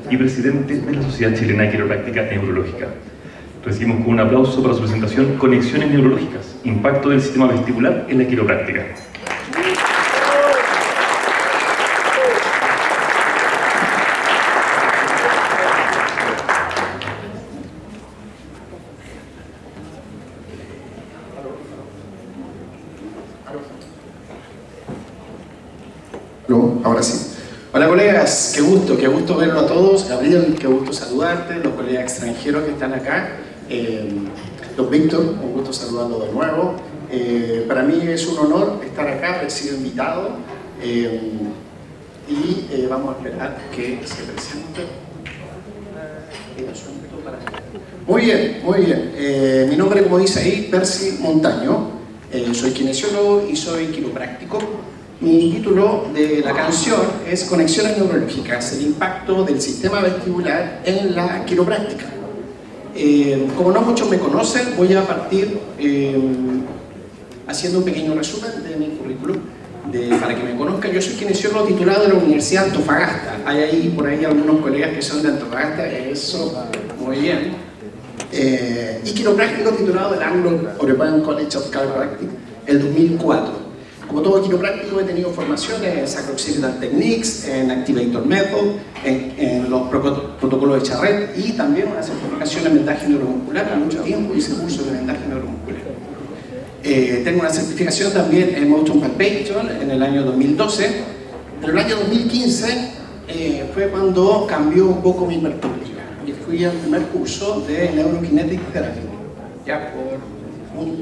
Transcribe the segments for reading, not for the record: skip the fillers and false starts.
y presidente de la Sociedad Chilena de Quiropráctica Neurológica. Recibimos con un aplauso para su presentación Conexiones Neurológicas, impacto del sistema vestibular en la quiropráctica. Ahora sí. Hola colegas, qué gusto verlo a todos. Gabriel, qué gusto saludarte, los colegas extranjeros que están acá. Don Víctor, un gusto saludarlo de nuevo. Para mí es un honor estar acá, haber sido invitado. Vamos a esperar que se presente. Muy bien. Mi nombre, como dice ahí, Percy Montaño. Soy kinesiólogo y soy quiropráctico. Mi título de la canción es Conexiones Neurológicas, el impacto del sistema vestibular en la quiropráctica. Como no muchos me conocen, voy a partir haciendo un pequeño resumen de mi currículum. Para que me conozcan, yo soy kinesiólogo titulado de la Universidad de Antofagasta. Hay por ahí algunos colegas que son de Antofagasta, eso, muy bien. Y quiropráctico titulado del Anglo-European College of Chiropractic, el 2004. Como todo quiropráctico he tenido formación en Sacrooccipital Techniques, en Activator Method, en los protocolos de Charret y también una certificación en vendaje neuromuscular. Hace mucho tiempo hice curso de vendaje neuromuscular. Tengo una certificación también en Motion Palpation en el año 2012. Pero el año 2015 fue cuando cambió un poco mi perspectiva y fui al primer curso de Neurokinetic Therapy.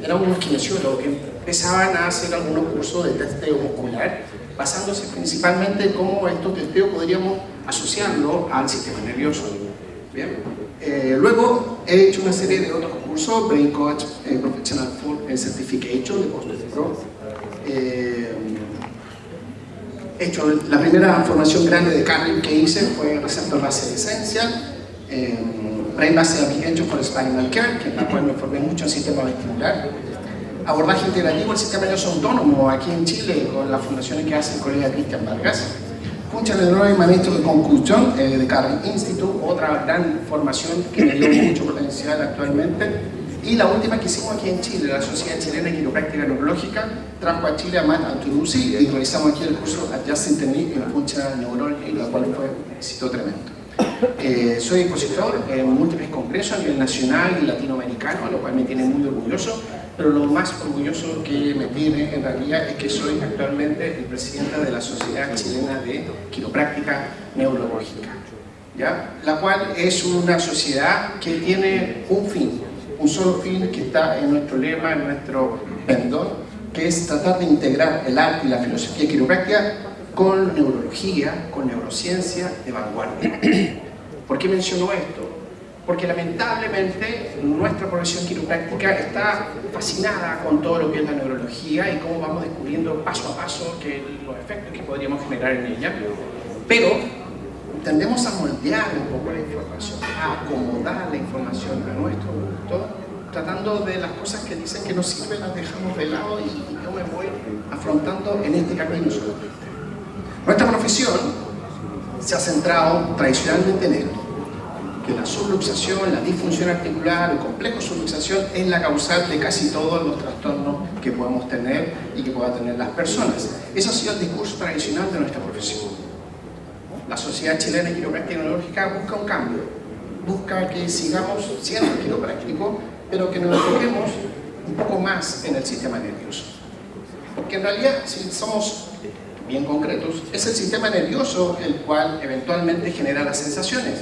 Eran unos kinesiólogos que empezaban a hacer algunos cursos de testeo muscular, basándose principalmente en cómo estos testeos podríamos asociarlo al sistema nervioso. Bien. Luego he hecho una serie de otros cursos, Brain Coach, Professional Certification de Post-Pro. He hecho la primera formación grande de cardio que hice fue receptor base de esencia. Brain Based Application for Spinal Care, en la cual me formé mucho en sistema vestibular. Abordaje integrativo del sistema nervioso autónomo aquí en Chile con las fundaciones que hace el colega Cristian Vargas. Funcional Neural y Manejo de Concussion de Carl Institute, otra gran formación que me dio mucho potencial actualmente. Y la última que hicimos aquí en Chile, la Sociedad Chilena de Quiropráctica Neurológica, trajo a Chile a Matt Antonucci y realizamos aquí el curso Adjusting Technique en Funcional Neurology, la cual fue un éxito tremendo. Soy expositor en múltiples congresos a nivel nacional y latinoamericano, lo cual me tiene muy orgulloso, pero lo más orgulloso que me tiene en realidad es que soy actualmente el presidente de la Sociedad Chilena de Quiropráctica Neurológica, ¿ya? La cual es una sociedad que tiene un fin, un solo fin que está en nuestro lema, en nuestro pendón, que es tratar de integrar el arte y la filosofía quiropráctica con neurología, con neurociencia de vanguardia. ¿Por qué menciono esto? Porque lamentablemente nuestra profesión quiropráctica está fascinada con todo lo que es la neurología y cómo vamos descubriendo paso a paso los efectos que podríamos generar en ella, pero tendemos a moldear un poco la información, a acomodar la información a nuestro gusto, tratando de las cosas que dicen que nos sirven, las dejamos de lado y yo me voy afrontando en este camino solamente. Nuestra profesión se ha centrado tradicionalmente en esto, que la subluxación, la disfunción articular, el complejo de subluxación es la causal de casi todos los trastornos que podemos tener y que puedan tener las personas. Ese ha sido el discurso tradicional de nuestra profesión. La Sociedad Chilena de Quiropráctica Neurológica busca un cambio, busca que sigamos siendo quiroprácticos, pero que nos enfoquemos un poco más en el sistema nervioso. Porque en realidad, si somos bien concretos, es el sistema nervioso el cual eventualmente genera las sensaciones.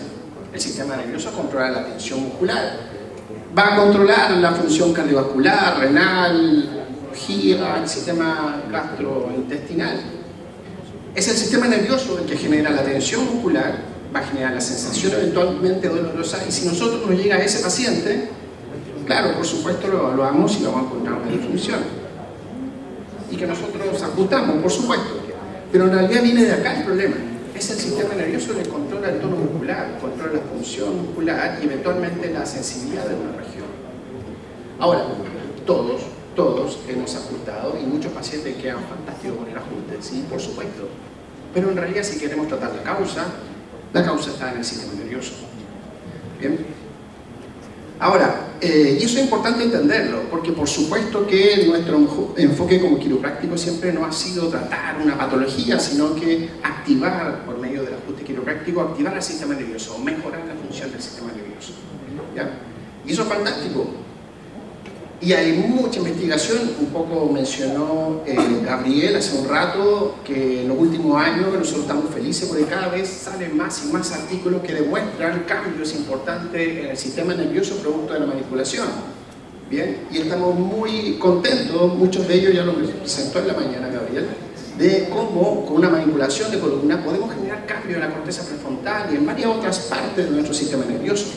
El sistema nervioso controla la tensión muscular, va a controlar la función cardiovascular, renal, gira, el sistema gastrointestinal. Es el sistema nervioso el que genera la tensión muscular, va a generar la sensación eventualmente dolorosa, y si nosotros nos llega a ese paciente, claro, por supuesto lo evaluamos y vamos a encontrar una disfunción. Y que nosotros ajustamos, por supuesto. Pero en realidad viene de acá el problema. Es el sistema nervioso el que controla el tono muscular, controla la función muscular y eventualmente la sensibilidad de una región. Ahora, todos hemos ajustado y muchos pacientes quedan fantásticos con el ajuste, sí, por supuesto. Pero en realidad si queremos tratar la causa, La causa está en el sistema nervioso. ¿Bien? Ahora, y eso es importante entenderlo, porque por supuesto que nuestro enfoque como quiropráctico siempre no ha sido tratar una patología, sino que activar, por medio del ajuste quiropráctico, activar el sistema nervioso, mejorar la función del sistema nervioso. ¿Ya? Y eso es fantástico. Y hay mucha investigación, un poco mencionó Gabriel hace un rato, que en los últimos años nosotros estamos felices porque cada vez salen más y más artículos que demuestran cambios importantes en el sistema nervioso producto de la manipulación. Bien, y estamos muy contentos, muchos de ellos ya lo presentó en la mañana Gabriel, de cómo con una manipulación de columna podemos generar cambios en la corteza prefrontal y en varias otras partes de nuestro sistema nervioso.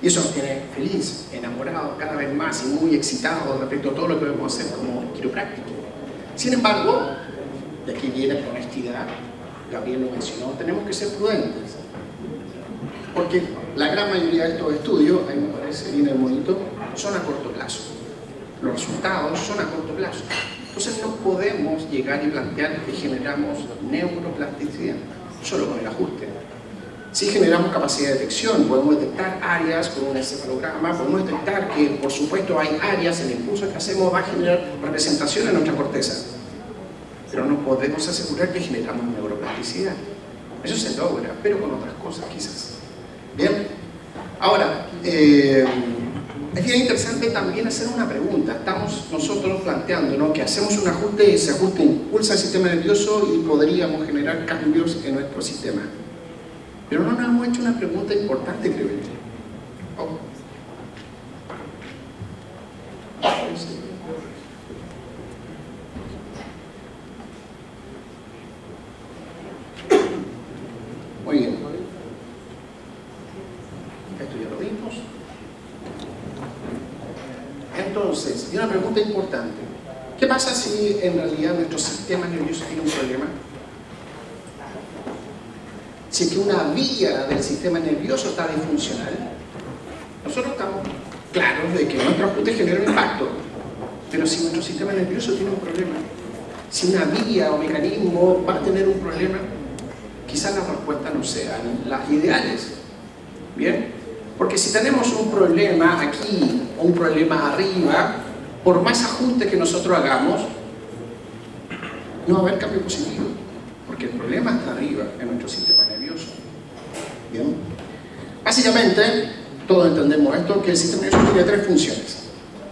Y eso nos tiene feliz, enamorado cada vez más y muy excitado respecto a todo lo que podemos hacer como quiropráctico. Sin embargo, de aquí viene la honestidad, Gabriel lo mencionó, tenemos que ser prudentes. Porque la gran mayoría de estos estudios, ahí me parece bien el monito, son a corto plazo. Los resultados son a corto plazo. Entonces no podemos llegar y plantear que generamos neuroplasticidad solo con el ajuste. Si generamos capacidad de detección, podemos detectar áreas con un encefalograma, podemos detectar que, por supuesto, hay áreas, el impulso que hacemos va a generar representación en nuestra corteza. Pero no podemos asegurar que generamos neuroplasticidad. Eso se logra, pero con otras cosas quizás. Bien, ahora, es bien interesante también hacer una pregunta. Estamos nosotros planteando, ¿no?, que hacemos un ajuste y ese ajuste impulsa el sistema nervioso y podríamos generar cambios en nuestro sistema. Pero no nos hemos hecho una pregunta importante, creo yo. Oh. Muy bien. Esto ya lo vimos. Entonces, y una pregunta importante. ¿Qué pasa si en realidad nuestro sistema nervioso tiene un problema? Si es que una vía del sistema nervioso está disfuncional, nosotros estamos claros de que nuestro ajuste genera un impacto, pero si nuestro sistema nervioso tiene un problema, si una vía o mecanismo va a tener un problema, quizás las respuestas no sean las ideales. ¿Bien? Porque si tenemos un problema aquí o un problema arriba, por más ajustes que nosotros hagamos, no va a haber cambio positivo, porque el problema está arriba en nuestro sistema nervioso. ¿Bien? Básicamente, todos entendemos esto, que el sistema nervioso tiene tres funciones.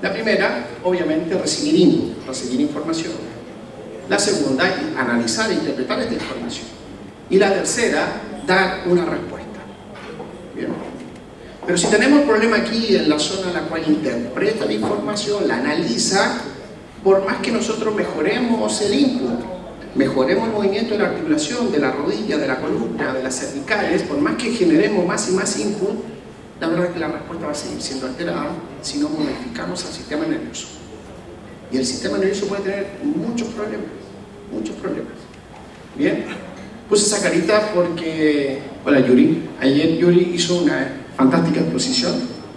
La primera, obviamente, recibir input, recibir información. La segunda, analizar e interpretar esta información. Y la tercera, dar una respuesta. ¿Bien? Pero si tenemos un problema aquí en la zona en la cual interpreta la información, la analiza, por más que nosotros mejoremos el input, mejoremos el movimiento de la articulación, de la rodilla, de la columna, de las cervicales, por más que generemos más y más input, la verdad es que la respuesta va a seguir siendo alterada si no modificamos al sistema nervioso. Y el sistema nervioso puede tener muchos problemas, muchos problemas. Bien, puse esa carita porque, hola Yuri, ayer Yuri hizo una fantástica exposición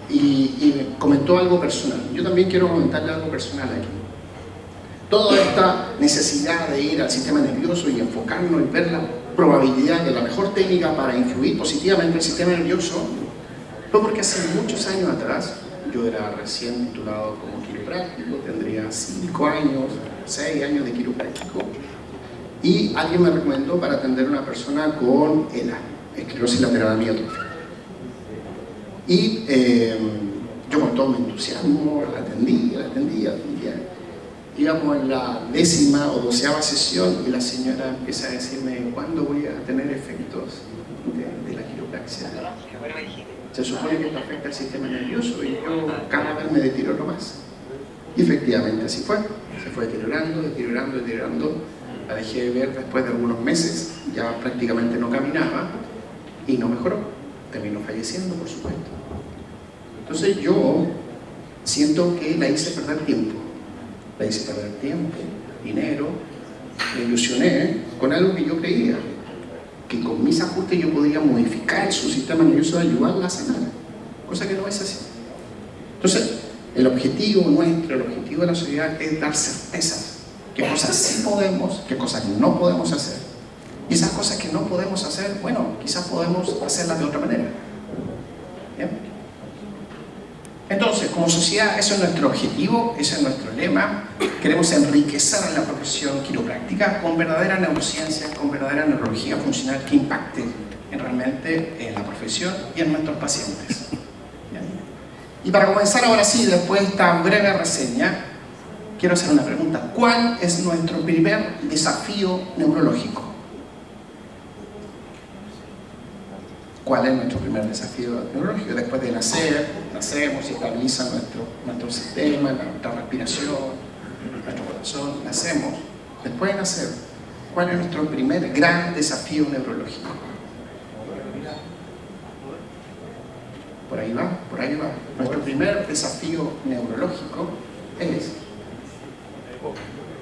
y comentó algo personal. Yo también quiero comentarle algo personal aquí. Toda esta necesidad de ir al sistema nervioso y enfocarnos en ver la probabilidad de la mejor técnica para influir positivamente en el sistema nervioso fue porque hace muchos años atrás, yo era recién titulado como quiropráctico, tendría 5 años, 6 años de quiropráctico, y alguien me recomendó para atender a una persona con ELA, esclerosis lateral amiotrófica. Y yo con todo mi entusiasmo la atendía. Íbamos en la 10ª o 12ª sesión y la señora empieza a decirme ¿cuándo voy a tener efectos de la quiropraxia? Se supone que esto afecta al sistema nervioso y yo cada vez me deterioro más. Y efectivamente así fue. Se fue deteriorando. La dejé de ver después de algunos meses, ya prácticamente no caminaba y no mejoró. Terminó falleciendo, por supuesto. Entonces yo siento que la hice perder tiempo. La hice perder tiempo, dinero, me ilusioné con algo que yo creía, que con mis ajustes yo podía modificar su sistema nervioso y ayudarla a sanar, cosa que no es así. Entonces, el objetivo nuestro, el objetivo de la sociedad es dar certezas, qué cosas sí podemos, qué cosas no podemos hacer. Y esas cosas que no podemos hacer, bueno, quizás podemos hacerlas de otra manera. ¿Bien? Entonces, como sociedad, eso es nuestro objetivo, ese es nuestro lema. Queremos enriquecer la profesión quiropráctica con verdadera neurociencia, con verdadera neurología funcional que impacte realmente en la profesión y en nuestros pacientes. ¿Bien? Y para comenzar ahora sí, después de esta breve reseña, quiero hacer una pregunta. ¿Cuál es nuestro primer desafío neurológico? ¿Cuál es nuestro primer desafío neurológico? Después de nacer, nacemos, se estabiliza nuestro sistema, nuestra respiración, nuestro corazón, nacemos. Después de nacer, ¿cuál es nuestro primer gran desafío neurológico? Por ahí va, por ahí va. Nuestro primer desafío neurológico es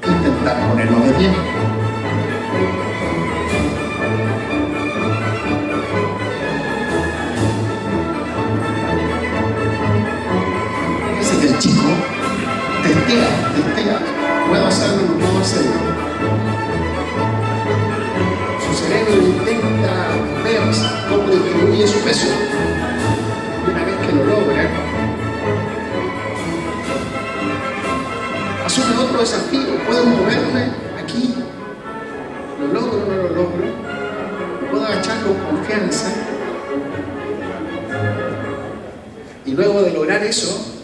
intentar ponernos de pie. Ese que el chico testea, puedo hacerlo, no puedo hacerlo. Su cerebro intenta ver cómo disminuye su peso. Una vez que lo logra, asume otro desafío. Puedo moverme aquí, lo logro, no lo logro, me puedo agachar con confianza, y luego de lograr eso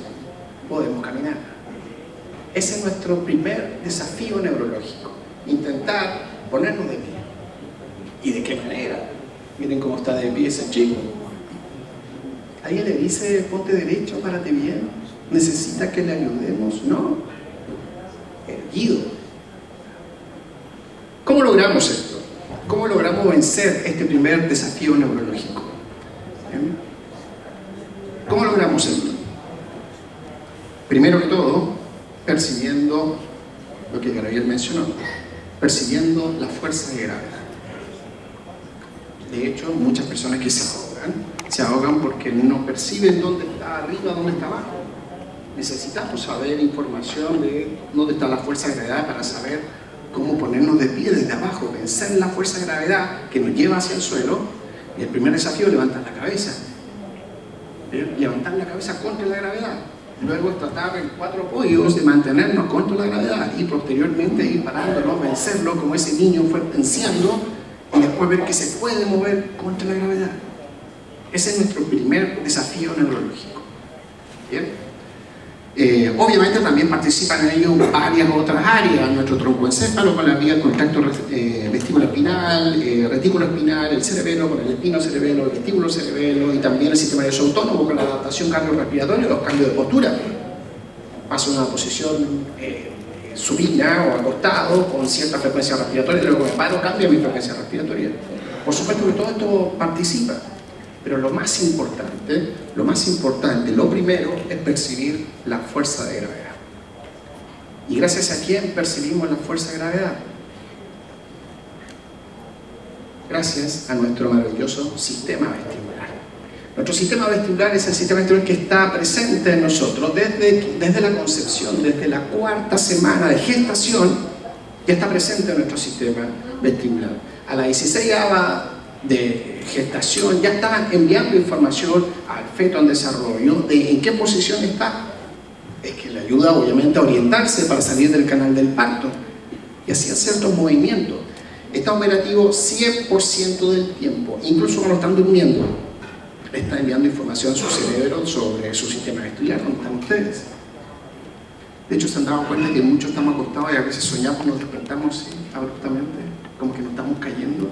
podemos caminar. Ese es nuestro primer desafío neurológico, intentar ponernos de pie. ¿Y de qué manera? Miren cómo está de pie ese chico. ¿Alguien le dice ponte derecho, párate bien? ¿Necesita que le ayudemos? No. Erguido. ¿Cómo logramos esto? ¿Cómo logramos vencer este primer desafío neurológico? ¿Bien? ¿Cómo logramos esto? Primero que todo, percibiendo lo que Gabriel mencionó, percibiendo la fuerza de gravedad. De hecho, muchas personas que se ahogan porque no perciben dónde está arriba, dónde está abajo. Necesitamos saber información de dónde está la fuerza de gravedad para saber cómo ponernos de pie desde abajo, vencer la fuerza de gravedad que nos lleva hacia el suelo. Y el primer desafío es levantar la cabeza. Levantar la cabeza contra la gravedad. Luego es tratar en 4 apoyos de mantenernos contra la gravedad y posteriormente ir parándonos, vencerlo como ese niño fue venciendo, y después ver que se puede mover contra la gravedad. Ese es nuestro primer desafío neurológico. ¿Bien? Obviamente también participan en ello varias otras áreas, nuestro troncoencéfalo con la vía del contacto vestíbulo espinal, retículo espinal, el cerebelo con el espino cerebelo, el vestíbulo cerebelo, y también el sistema nervioso autónomo con la adaptación cardiorrespiratoria, los cambios de postura. Paso a una posición supina o acostado con cierta frecuencia respiratoria, y luego me paro, cambia mi frecuencia respiratoria. Por supuesto que todo esto participa. Pero lo más importante, lo primero es percibir la fuerza de gravedad. ¿Y gracias a quién percibimos la fuerza de gravedad? Gracias a nuestro maravilloso sistema vestibular. Nuestro sistema vestibular es el sistema vestibular que está presente en nosotros desde la concepción, desde la 4ª semana de gestación, ya está presente en nuestro sistema vestibular. A la 16ª de gestación ya está enviando información al feto en desarrollo de en qué posición está. Es que le ayuda obviamente a orientarse para salir del canal del parto y hacer ciertos movimientos. Está operativo 100% del tiempo, incluso cuando están durmiendo. Le está enviando información a su cerebro sobre su sistema vestibular, donde están ustedes. De hecho, se han dado cuenta que muchos estamos acostados y a veces soñamos, nos despertamos abruptamente, como que nos estamos cayendo.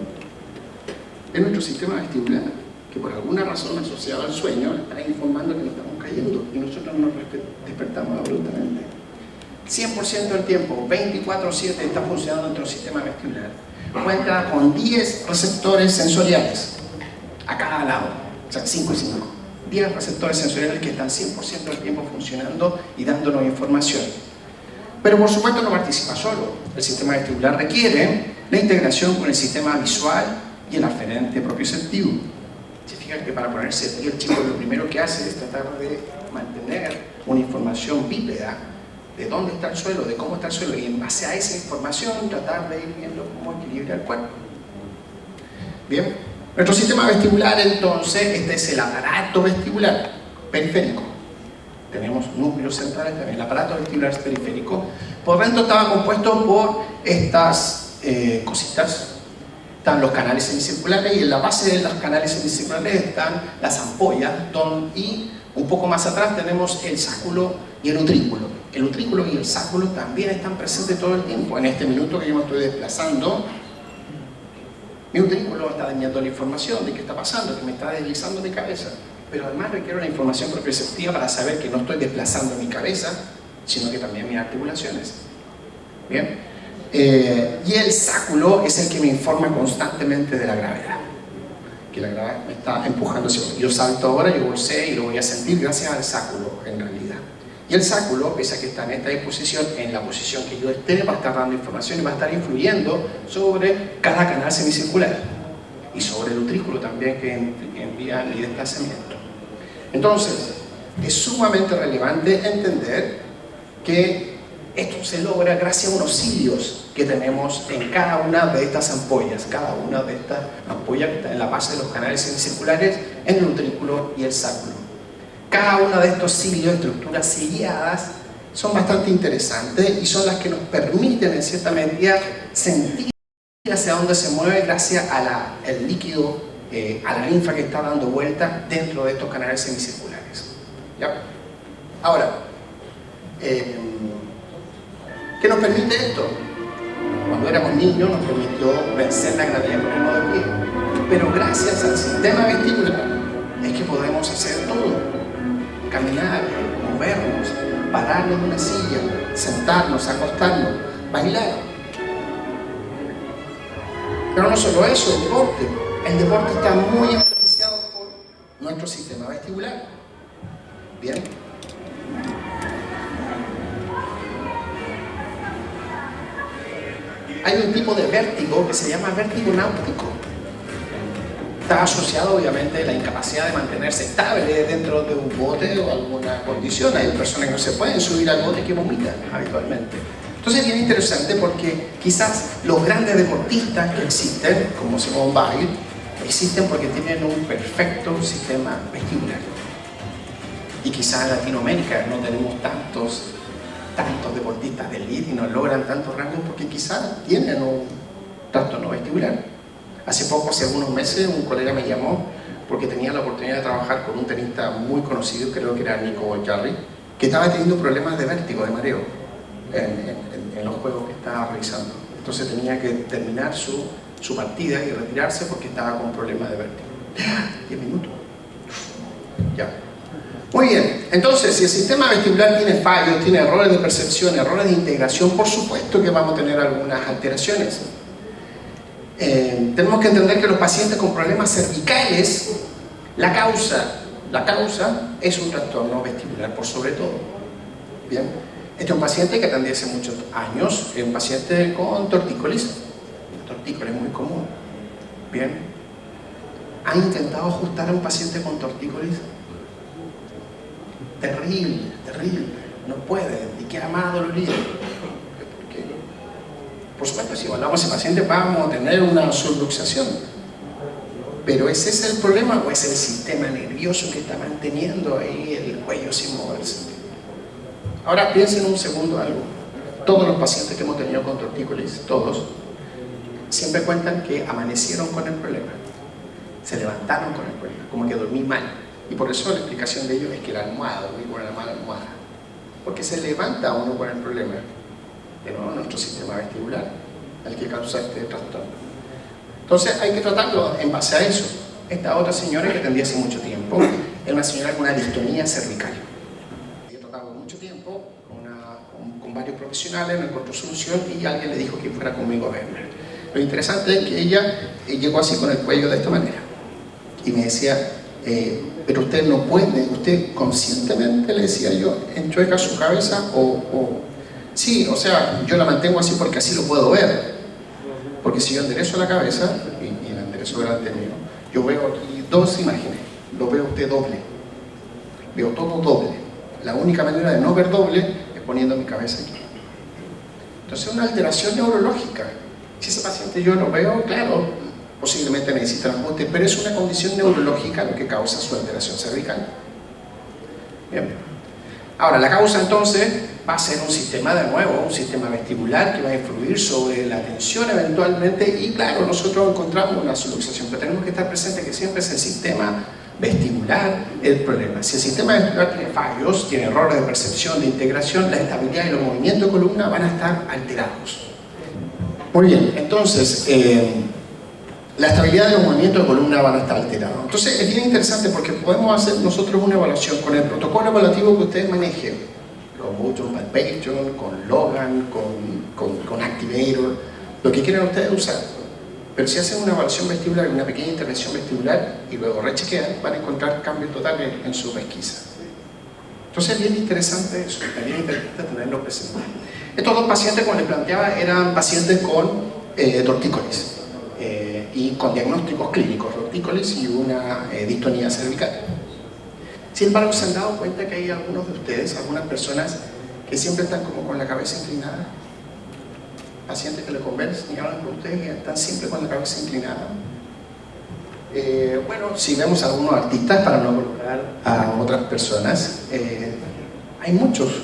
Es nuestro sistema vestibular, que por alguna razón asociada al sueño está informando que nos estamos cayendo y nosotros nos despertamos abruptamente. 100% del tiempo, 24/7 está funcionando nuestro sistema vestibular. Cuenta con 10 receptores sensoriales a cada lado, o sea, 5 y 5. 10 receptores sensoriales que están 100% del tiempo funcionando y dándonos información. Pero por supuesto no participa solo. El sistema vestibular requiere la integración con el sistema visual y el aferente propioceptivo. Se fijan que para ponerse de pie el chico lo primero que hace es tratar de mantener una información bípeda de dónde está el suelo, de cómo está el suelo, y en base a esa información tratar de ir viendo cómo equilibra el cuerpo. Bien, nuestro sistema vestibular entonces, este es el aparato vestibular periférico. Tenemos núcleos centrales también, el aparato vestibular es periférico. Por dentro estaba compuesto por estas cositas. Están los canales semicirculares y en la base de los canales semicirculares están las ampollas y un poco más atrás tenemos el sáculo y el utrículo. El utrículo y el sáculo también están presentes todo el tiempo. En este minuto que yo me estoy desplazando, mi utrículo está enviando la información de qué está pasando, que me está deslizando mi cabeza. Pero además requiero la información proprioceptiva para saber que no estoy desplazando mi cabeza, sino que también mis articulaciones. Bien. Y el sáculo es el que me informa constantemente de la gravedad, que la gravedad me está empujando hacia abajo. Yo salto ahora, yo bolseo y lo voy a sentir gracias al sáculo en realidad. Y el sáculo, pese a que está en esta disposición, en la posición que yo esté, va a estar dando información y va a estar influyendo sobre cada canal semicircular y sobre el utrículo también que envía mi desplazamiento. Entonces, es sumamente relevante entender que esto se logra gracias a unos cilios que tenemos en cada una de estas ampollas. Cada una de estas ampollas que está en la base de los canales semicirculares, en el utrículo y el sáculo. Cada uno de estos cilios, estructuras ciliadas, son bastante interesantes y son las que nos permiten en cierta medida sentir hacia dónde se mueve gracias al líquido, a la linfa que está dando vuelta dentro de estos canales semicirculares. ¿Ya? Ahora, ¿qué nos permite esto? Cuando éramos niños nos permitió vencer la gravedad y ponernos de pie. Pero gracias al sistema vestibular es que podemos hacer todo. Caminar, movernos, pararnos en una silla, sentarnos, acostarnos, bailar. Pero no solo eso, el deporte. El deporte está muy influenciado por nuestro sistema vestibular. Bien. Hay un tipo de vértigo que se llama vértigo náutico. Está asociado obviamente a la incapacidad de mantenerse estable dentro de un bote o alguna condición. Hay personas que no se pueden subir al bote que vomitan habitualmente. Entonces es bien interesante porque quizás los grandes deportistas que existen, como Simone Biles, existen porque tienen un perfecto sistema vestibular. Y quizás en Latinoamérica no tenemos tantos deportistas de elite y no logran tantos rangos porque quizás tienen un trastorno vestibular. Hace algunos meses, un colega me llamó porque tenía la oportunidad de trabajar con un tenista muy conocido, creo que era Nico Jarry, que estaba teniendo problemas de vértigo, de mareo, en los juegos que estaba realizando. Entonces tenía que terminar su partida y retirarse porque estaba con problemas de vértigo. 10 minutos. Ya. Muy bien, entonces si el sistema vestibular tiene fallos, tiene errores de percepción, errores de integración, por supuesto que vamos a tener algunas alteraciones. Tenemos que entender que los pacientes con problemas cervicales, la causa es un trastorno vestibular por sobre todo. Bien, este es un paciente que atendí hace muchos años, es un paciente con tortícolis. La tortícolis es muy común. Bien, ¿han intentado ajustar a un paciente con tortícolis? Terrible, terrible, no puede, y queda más dolorido. Porque, por supuesto, si evaluamos a ese paciente vamos a tener una subluxación. Pero ¿es ese el problema o es el sistema nervioso que está manteniendo ahí el cuello sin moverse? Ahora piensen un segundo algo. Todos los pacientes que hemos tenido con tortícolis, todos, siempre cuentan que amanecieron con el problema, se levantaron con el problema, como que dormí mal. Y por eso la explicación de ellos es que la almohada, dormir con la mala almohada, porque se levanta uno con el problema, de nuevo nuestro sistema vestibular, el que causa este trastorno. Entonces hay que tratarlo en base a eso. Esta otra señora que atendí hace mucho tiempo, era una señora con una distonía cervical. He tratado mucho tiempo con varios profesionales, no encontró solución y alguien le dijo que fuera conmigo a verla. Lo interesante es que ella llegó así con el cuello de esta manera y me decía, pero usted no puede, usted conscientemente, le decía yo, enchueca su cabeza sí, o sea, yo la mantengo así porque así lo puedo ver, porque si yo enderezo la cabeza y la enderezo delante mío, yo veo aquí dos imágenes, lo veo usted doble, veo todo doble. La única manera de no ver doble es poniendo mi cabeza aquí. Entonces es una alteración neurológica. Si ese paciente yo lo veo, claro, posiblemente necesitan ajuste, pero es una condición neurológica lo que causa su alteración cervical. Bien. Ahora, la causa entonces va a ser un sistema de nuevo, un sistema vestibular que va a influir sobre la atención eventualmente, y claro, nosotros encontramos una solución, pero tenemos que estar presentes que siempre es el sistema vestibular el problema. Si el sistema vestibular tiene fallos, tiene errores de percepción, de integración, la estabilidad y los movimientos de columna van a estar alterados. Muy bien, entonces, la estabilidad de los movimientos de columna van a estar alterados. Entonces, es bien interesante porque podemos hacer nosotros una evaluación con el protocolo evaluativo que ustedes manejen, con Motion Palpation, con Logan, con Activator, lo que quieran ustedes usar. Pero si hacen una evaluación vestibular, una pequeña intervención vestibular y luego rechequean, van a encontrar cambios totales en su pesquisa. Entonces es bien interesante eso, es bien interesante tenerlo presente. Estos dos pacientes, como les planteaba, eran pacientes con tortícolis y con diagnósticos clínicos, tortícolis y una distonía cervical. Sin embargo, se han dado cuenta que hay algunos de ustedes, algunas personas que siempre están como con la cabeza inclinada. Pacientes que le conversan y hablan con ustedes y están siempre con la cabeza inclinada. Bueno, si vemos a algunos artistas, para no colocar a otras personas, hay muchos.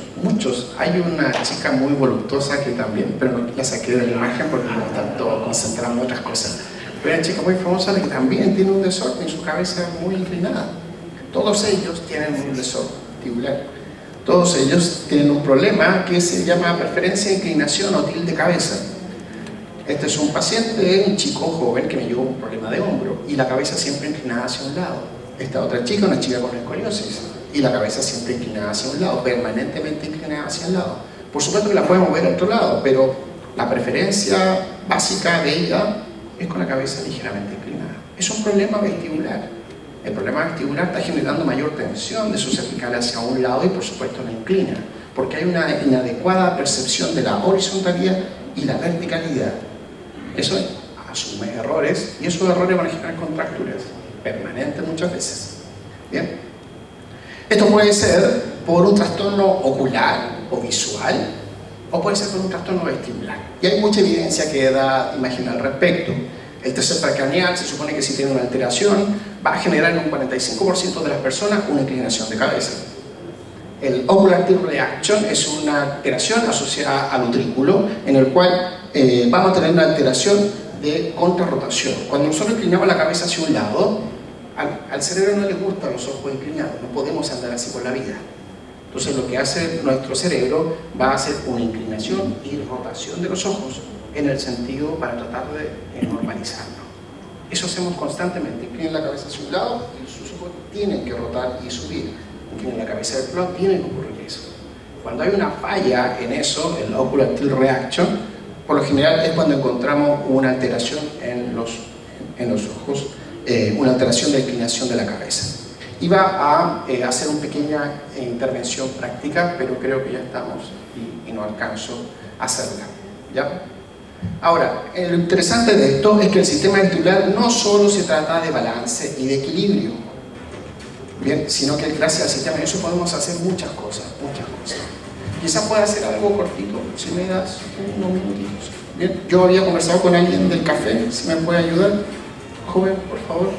Hay una chica muy voluptuosa que también, pero no la saqué de la imagen porque no están todos concentrados en otras cosas. Pero hay una chica muy famosa que también tiene un desorden en su cabeza muy inclinada. Todos ellos tienen un desorden vestibular. Todos ellos tienen un problema que se llama preferencia de inclinación o tilde de cabeza. Este es un paciente, un chico joven que me llevó un problema de hombro y la cabeza siempre inclinada hacia un lado. Esta otra chica, una chica con escoliosis, y la cabeza siempre inclinada hacia un lado, permanentemente inclinada hacia el lado. Por supuesto que la podemos ver al otro lado, pero la preferencia básica de ella es con la cabeza ligeramente inclinada. Es un problema vestibular. El problema vestibular está generando mayor tensión de su cervical hacia un lado y por supuesto la inclina, porque hay una inadecuada percepción de la horizontalidad y la verticalidad. Eso asume errores y esos errores van a generar contracturas permanentes muchas veces. Bien. Esto puede ser por un trastorno ocular o visual, o puede ser por un trastorno vestibular. Y hay mucha evidencia que da imagen al respecto. El tercer paracraneal se supone que si tiene una alteración va a generar en un 45% de las personas una inclinación de cabeza. El ocular tilt reaction es una alteración asociada al utrículo en el cual vamos a tener una alteración de contrarrotación. Cuando nosotros inclinamos la cabeza hacia un lado, al cerebro no le gustan los ojos inclinados, no podemos andar así por la vida. Entonces lo que hace nuestro cerebro va a hacer una inclinación y rotación de los ojos en el sentido para tratar de normalizarlo. Eso hacemos constantemente, inclinen la cabeza hacia un lado y sus ojos tienen que rotar y subir, inclinen la cabeza del lado, tiene que ocurrir eso. Cuando hay una falla en eso, el ocular tilt reaction, por lo general es cuando encontramos una alteración en los ojos, una alteración de inclinación de la cabeza. Iba a hacer una pequeña intervención práctica, pero creo que ya estamos y no alcanzo a hacerla. ¿Ya? Ahora, lo interesante de esto es que el sistema vestibular no solo se trata de balance y de equilibrio, bien, sino que gracias al sistema nervioso podemos hacer muchas cosas. Quizás pueda hacer algo cortito, si me das unos minutitos. Bien, yo había conversado con alguien del café, si me puede ayudar, joven, por favor.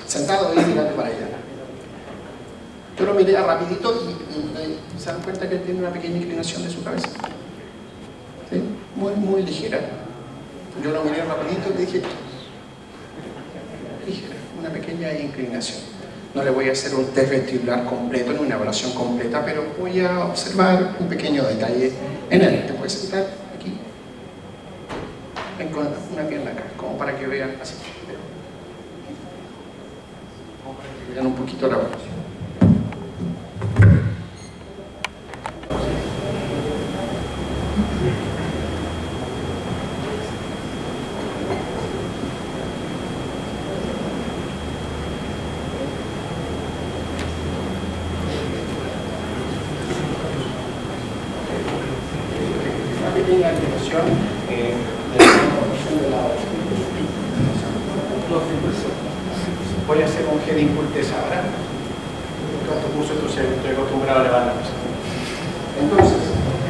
Sentado y mirando para allá. Yo lo miré rapidito y se dan cuenta que tiene una pequeña inclinación de su cabeza. ¿Sí? Muy ligera. Yo lo miré rapidito y le dije, ligera, una pequeña inclinación. No le voy a hacer un test vestibular completo, ni una evaluación completa, pero voy a observar un pequeño detalle en él. Te puedes sentar aquí. Ven con una pierna acá, como para que vean así. Vean un poquito la evaluación. Una pequeña animación de la evaluación de la todo este curso, entonces estoy acostumbrado a elevar la cosa. Entonces,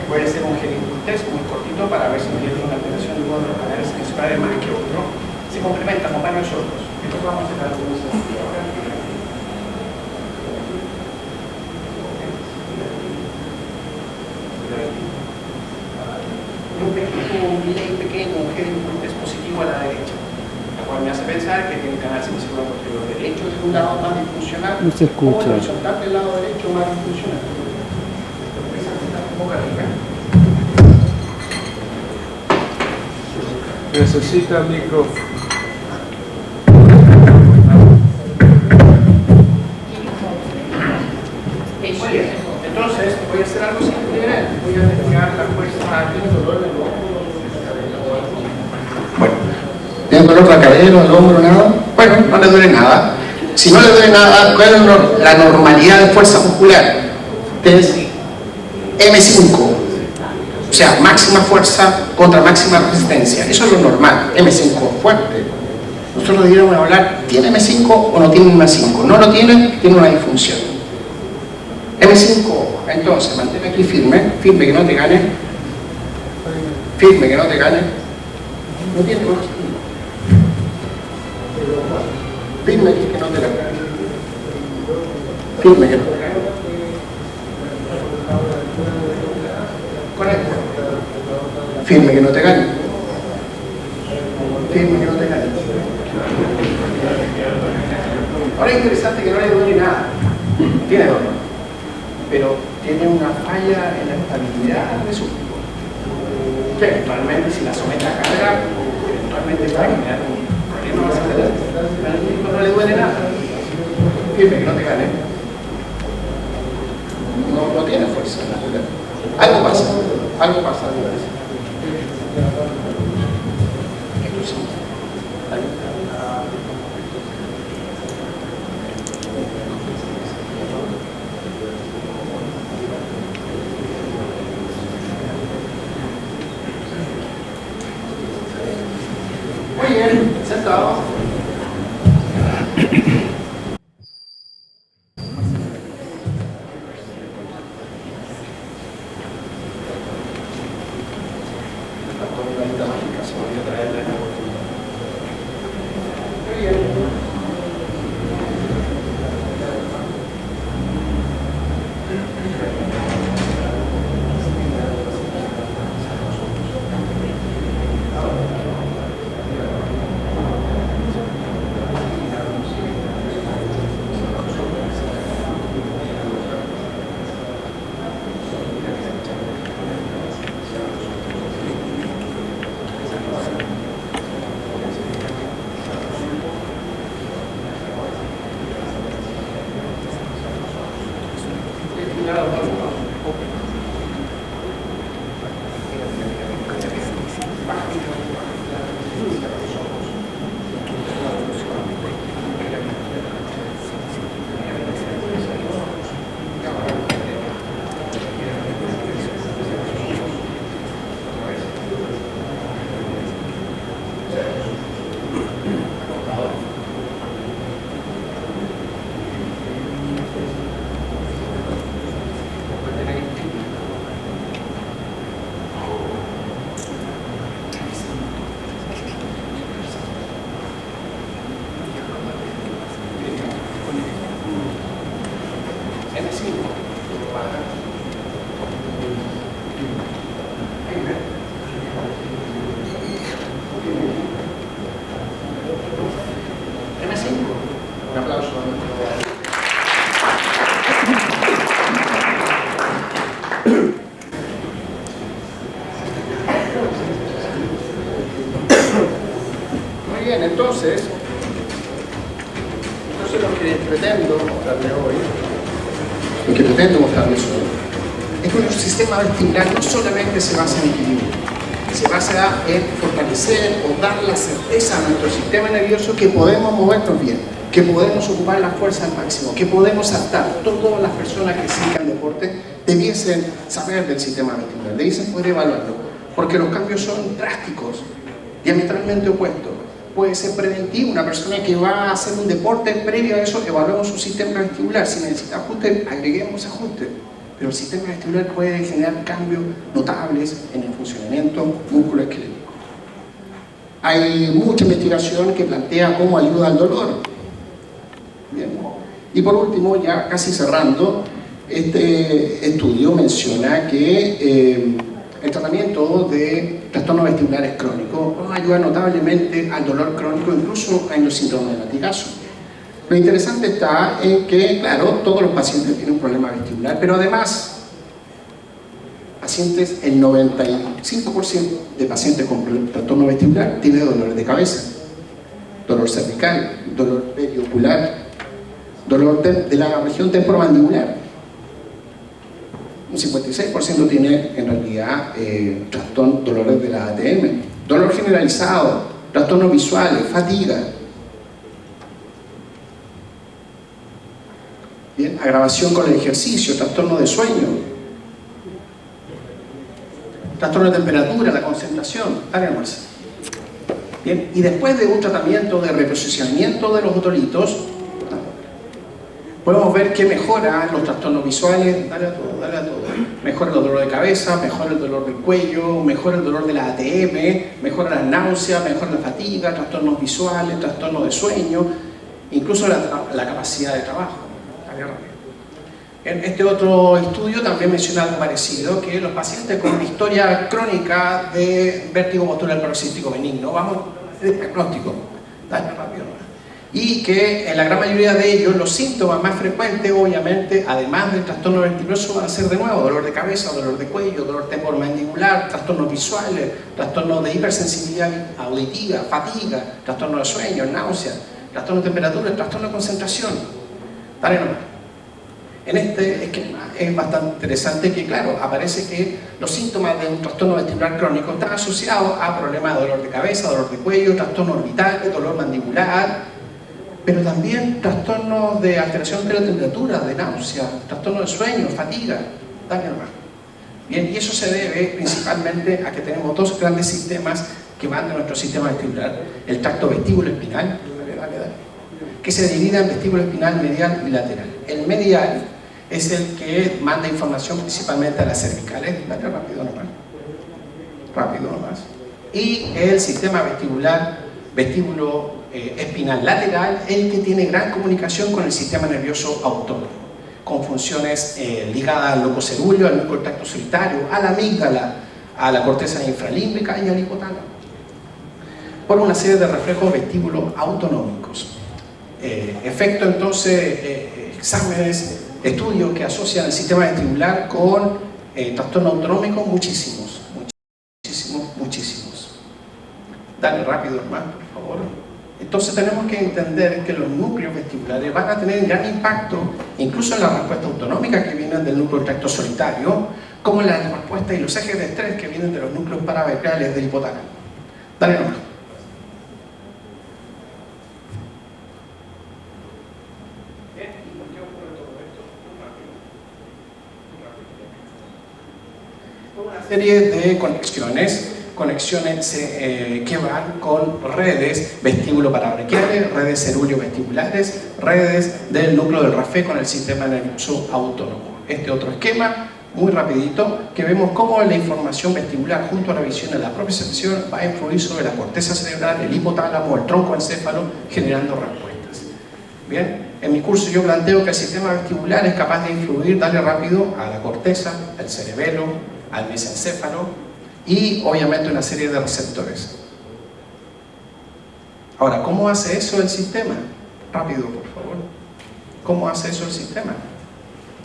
voy a hacer un Helling test muy cortito para ver si tiene una alteración de uno de los canales principales más que otro. Se complementan con varios otros. Entonces vamos a hacer algo muy sencillo ahora. Un delay pequeño, un Helling test positivo a la derecha, la cual me hace pensar que tiene el canal semicircular posterior derecho de un lado más disfuncional, no se escucha, o horizontal del lado derecho más disfuncional. necesita micrófono. Muy bien, entonces voy a hacer algo simple, voy a despegar la fuerza. ¿Tiene dolor en el hombro? Bueno, ¿tiene dolor la cadera, el hombro, nada? Bueno, no le duele nada. Si no le duele nada, ¿cuál es la normalidad de fuerza muscular? Es M5, o sea, máxima fuerza contra máxima resistencia. Eso es lo normal, M5 fuerte. Nosotros deberíamos hablar, ¿tiene M5 o no tiene M5? No lo tiene, tiene una disfunción. M5, entonces, mantén aquí firme, firme que no te gane, firme que no te gane. No tiene más. Firme aquí que no te gane. Firme que no te gane. Conecta. Firme que no te gane. Firme que no te gane. Ahora es interesante que no le duele nada. Tiene dolor, pero tiene una falla en la estabilidad de su cuerpo. Que eventualmente, si la somete a carga, eventualmente va a generar un problema más adelante. Pero no le duele nada. Firme que no te gane. No tiene fuerza. Algo pasa. Algo pasa. Esto sí. Muy bien, sentado. Un aplauso a nuestro... Muy bien, entonces lo que pretendo mostrarles hoy, es que nuestro sistema vestibular no solamente se basa en equilibrio, se basa en fortalecer o dar la certeza a nuestro sistema nervioso que podemos movernos bien, que podemos ocupar la fuerza al máximo, que podemos saltar. Todas las personas que sigan deporte debiesen saber del sistema vestibular, debiesen poder evaluarlo, porque los cambios son drásticos, diametralmente opuestos. puede ser preventivo. Una persona que va a hacer un deporte, previo a eso evaluamos su sistema vestibular. Si necesita ajuste, agreguemos ajuste. Pero el sistema vestibular puede generar cambios notables en el funcionamiento musculoesquelético. Hay mucha investigación que plantea cómo ayuda al dolor. Bien. Y por último, ya casi cerrando, este estudio menciona que el tratamiento de trastornos vestibulares crónicos ayuda notablemente al dolor crónico, incluso en los síndromes de latigazo. Lo interesante está en que, claro, todos los pacientes tienen un problema vestibular, pero además, el 95% de pacientes con trastorno vestibular tiene dolores de cabeza, dolor cervical, dolor periocular, dolor de la región temporomandibular. Un 56% tiene en realidad dolores de la ATM, dolor generalizado, trastornos visuales, fatiga. Bien, agravación con el ejercicio, trastorno de sueño, trastorno de temperatura, la concentración. Bien, y después de un tratamiento de reposicionamiento de los otolitos, podemos ver que mejora los trastornos visuales, dale a todo, mejora el dolor de cabeza, mejora el dolor del cuello, mejora el dolor de la ATM, mejora las náuseas, mejora la fatiga, trastornos visuales, trastornos de sueño, incluso la capacidad de trabajo. En este otro estudio también menciona algo parecido, que los pacientes con una historia crónica de vértigo postural paroxístico benigno, vamos, el diagnóstico, dale rápido, y que en la gran mayoría de ellos los síntomas más frecuentes, obviamente, además del trastorno vertiginoso, van a ser de nuevo dolor de cabeza, dolor de cuello, dolor temporomandibular, trastornos visuales, trastornos de hipersensibilidad auditiva, fatiga, trastorno de sueño, náuseas, trastorno de temperatura, trastorno de concentración. Dale nomás. En este esquema es bastante interesante que, claro, aparece que los síntomas de un trastorno vestibular crónico están asociados a problemas de dolor de cabeza, dolor de cuello, trastorno orbital, dolor mandibular, pero también trastornos de alteración de la temperatura, de náusea, trastorno de sueño, fatiga. Dale nomás. Bien, y eso se debe principalmente a que tenemos dos grandes sistemas que van de nuestro sistema vestibular: el tracto vestíbulo-espinal, que se divide en vestíbulo espinal medial y lateral. El medial es el que manda información principalmente a las cervicales, dale rápido nomás, y el sistema vestíbulo espinal lateral, el que tiene gran comunicación con el sistema nervioso autónomo, con funciones ligadas al lococerulio, al núcleo del tracto solitario, a la amígdala, a la corteza infralímbica y al hipotálamo, por una serie de reflejos vestíbulos autonómicos. Efecto entonces, exámenes, estudios que asocian el sistema vestibular con trastorno autonómico, muchísimos. Dale rápido, hermano, por favor. Entonces tenemos que entender que los núcleos vestibulares van a tener gran impacto, incluso en la respuesta autonómica que vienen del núcleo del tracto solitario, como en la respuesta y los ejes de estrés que vienen de los núcleos paravertebrales del hipotálamo. Dale nomás. Una serie de conexiones que van con redes vestíbulo-parabraquiales, redes cerulio-vestibulares, redes del núcleo del RAFE con el sistema nervioso autónomo. Este otro esquema, muy rapidito, que vemos cómo la información vestibular junto a la visión y la propiocepción va a influir sobre la corteza cerebral, el hipotálamo, el tronco encéfalo, generando respuestas. Bien, en mi curso yo planteo que el sistema vestibular es capaz de influir, dale rápido, a la corteza, al cerebelo, al mesencéfalo, y obviamente una serie de receptores. Ahora, ¿cómo hace eso el sistema? Rápido, por favor. ¿Cómo hace eso el sistema?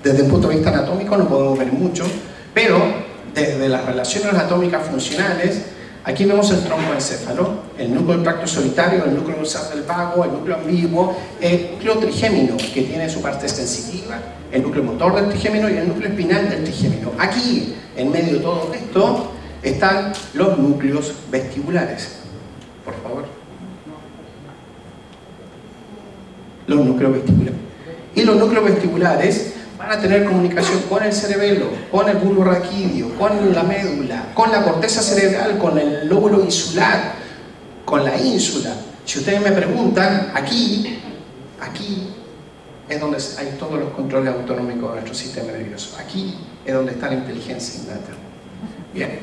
Desde el punto de vista anatómico no podemos ver mucho, pero desde las relaciones anatómicas funcionales, aquí vemos el troncoencéfalo, el núcleo del tracto solitario, el núcleo del vago, el núcleo ambiguo, el núcleo trigémino, que tiene su parte sensitiva, el núcleo motor del trigémino y el núcleo espinal del trigémino. Aquí, en medio de todo esto, están los núcleos vestibulares. Por favor. Los núcleos vestibulares. Y los núcleos vestibulares van a tener comunicación con el cerebelo, con el bulbo raquídeo, con la médula, con la corteza cerebral, con el lóbulo insular, con la ínsula, Si ustedes me preguntan, aquí es donde hay todos los controles autonómicos de nuestro sistema nervioso. Aquí es donde está la inteligencia innata. Bien.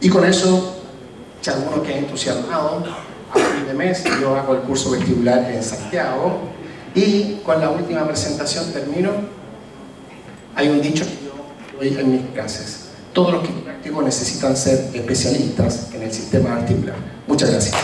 Y con eso, si alguno queda entusiasmado, a fin de mes yo hago el curso vestibular en Santiago. Y con la última presentación termino. Hay un dicho que yo doy en mis clases: todos los que practico necesitan ser especialistas en el sistema articular. Muchas gracias.